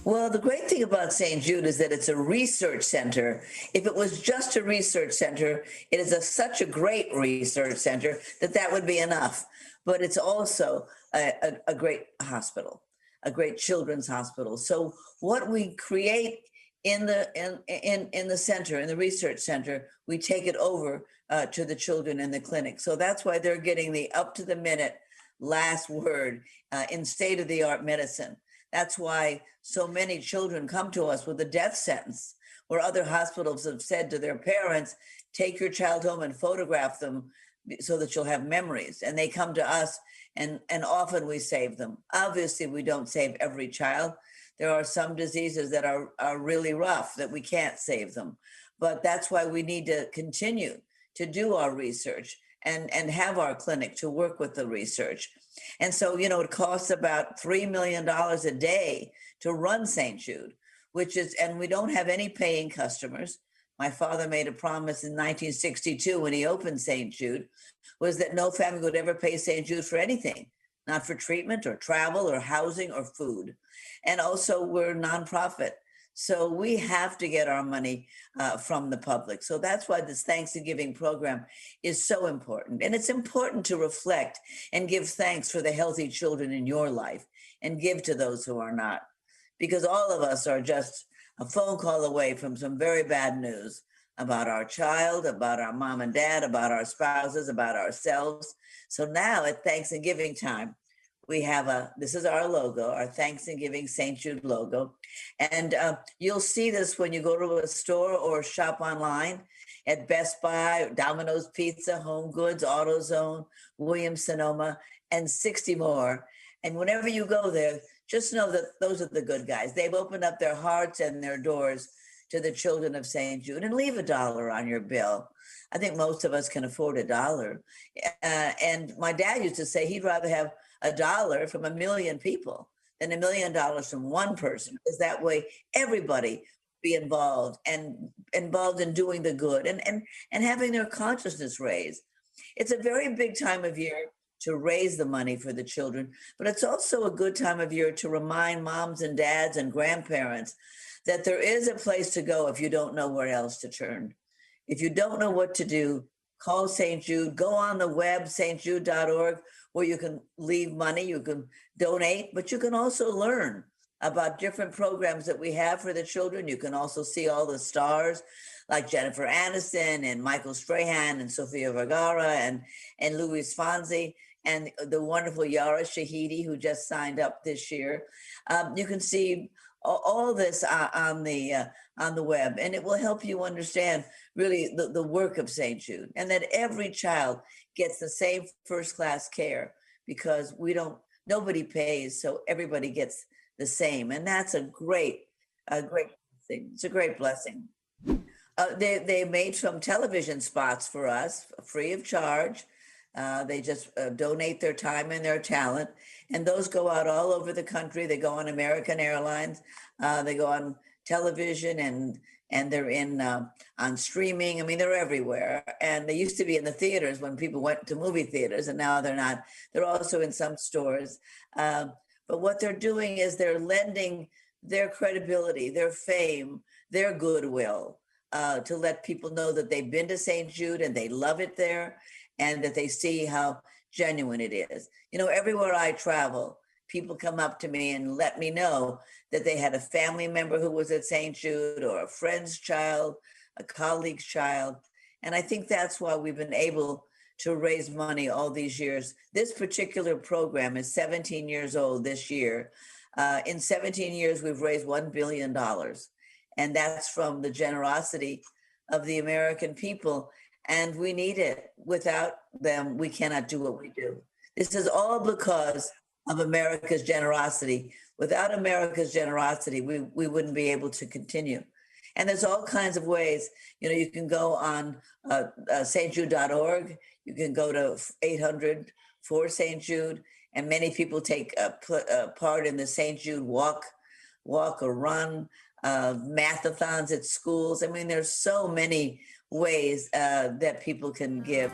Well, the great thing about St. Jude is that it's a research center. If it was just a research center, it is such a great research center that that would be enough. But it's also a great hospital, a great children's hospital. So what we create in the center, in the research center, we take it over to the children in the clinic. So that's why they're getting the up to the minute last word in state of the art medicine. That's why so many children come to us with a death sentence, where other hospitals have said to their parents, take your child home and photograph them so that you'll have memories. And they come to us, and often we save them. Obviously, we don't save every child. There are some diseases that are really rough that we can't save them. But that's why we need to continue to do our research and have our clinic to work with the research. And so, it costs about $3 million a day to run St. Jude, and we don't have any paying customers. My father made a promise in 1962 when he opened St. Jude, was that no family would ever pay St. Jude for anything, not for treatment or travel or housing or food. And also we're nonprofit. So we have to get our money from the public. So that's why this Thanksgiving program is so important. And it's important to reflect and give thanks for the healthy children in your life and give to those who are not. Because all of us are just a phone call away from some very bad news about our child, about our mom and dad, about our spouses, about ourselves. So now at Thanksgiving time, we have this is our logo, our Thanksgiving St. Jude logo. And you'll see this when you go to a store or shop online at Best Buy, Domino's Pizza, Home Goods, AutoZone, Williams-Sonoma, and 60 more. And whenever you go there, just know that those are the good guys. They've opened up their hearts and their doors to the children of St. Jude, and leave $1 on your bill. I think most of us can afford $1. And my dad used to say he'd rather have $1 from 1 million people than $1 million from one person, because that way everybody be involved in doing the good and having their consciousness raised. It's a very big time of year to raise the money for the children, but it's also a good time of year to remind moms and dads and grandparents that there is a place to go if you don't know where else to turn. If you don't know what to do, call St. Jude, go on the web, stjude.org, where you can leave money, you can donate, but you can also learn about different programs that we have for the children. You can also see all the stars like Jennifer Aniston and Michael Strahan and Sofia Vergara and Luis Fonsi and the wonderful Yara Shahidi, who just signed up this year. You can see all this on the web, and it will help you understand really the work of St. Jude, and that every child gets the same first-class care, because nobody pays, so everybody gets the same, and that's a great thing. It's a great blessing. They made some television spots for us, free of charge. They just donate their time and their talent, and those go out all over the country. They go on American Airlines, they go on television, and they're on streaming. I mean, they're everywhere. And they used to be in the theaters when people went to movie theaters, and now they're not. They're also in some stores. But what they're doing is they're lending their credibility, their fame, their goodwill to let people know that they've been to St. Jude and they love it there, and that they see how genuine it is. Everywhere I travel, people come up to me and let me know that they had a family member who was at St. Jude, or a friend's child, a colleague's child. And I think that's why we've been able to raise money all these years. This particular program is 17 years old this year. In 17 years, we've raised $1 billion. And that's from the generosity of the American people. And we need it. Without them, we cannot do what we do. This is all because of America's generosity. Without America's generosity, we wouldn't be able to continue. And there's all kinds of ways. You can go on stjude.org. You can go to 800 for St. Jude. And many people take part in the St. Jude walk or run, mathathons at schools. I mean, there's so many ways that people can give.